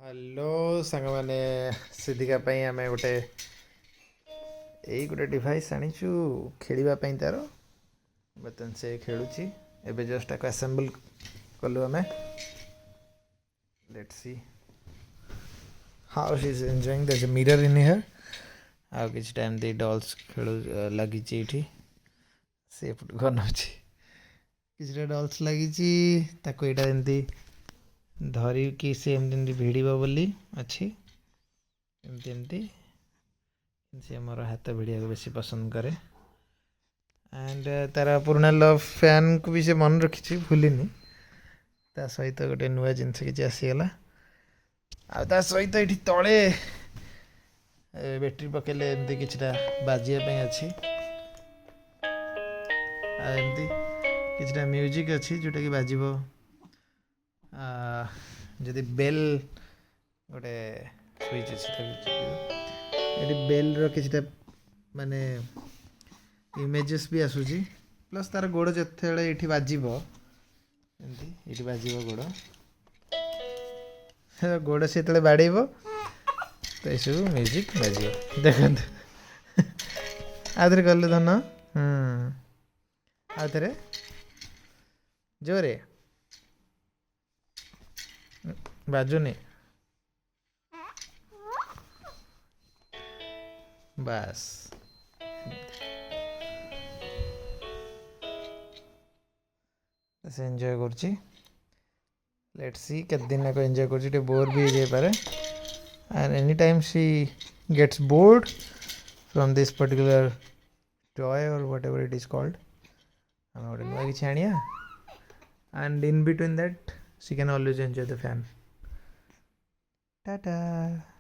Hello सांग मैंने सिद्धिका आम गोटे गोटे डिवाइस आनीचु खेलवाई तार बर्तन से खेलुची एबे जस्ट ताको असेंबल कलु आम let's see how she is enjoying the mirror in here आउ किसी टाइम दे डॉल्स खेल लगी से बनाऊँगी किसी डॉल्स लगी ताको यहाँ एमती धरिकी सी एमती भिड़ बोली अच्छी एमती एमती सी मोर हाथ भिड़ा को बेसी पसंद करे एंड तार पुराना लव फैन को भी से मन रखी भूलिनी ता सहित गोटे नुआ जिनस कि आसीगला आ सहित ये तले बैटेरी पकेले एमती किछटा बाजिया अच्छी एमती किछटा म्यूजिक अच्छी जोटा कि बाजिबो जदि बेल गोटे स्विच अच्छी बेल रा माने इमेजेस भी आसूची प्लस तार गोड़ जिते ये बाजिब ये बाजिब गोड़ से बाड़ेब तो ये सब म्यूजिक बाजिब देखते आधे कलु धन आधे जोरे बाजुनी बस एंजॉय कर लेट्स सी केते दिन को एंजॉय कर बोर भी हो पारे and any time she gets bored from this particular toy और what ever it is called हम गोटे नुआ कि आनिया and in between that she can always enjoy the fan Tata.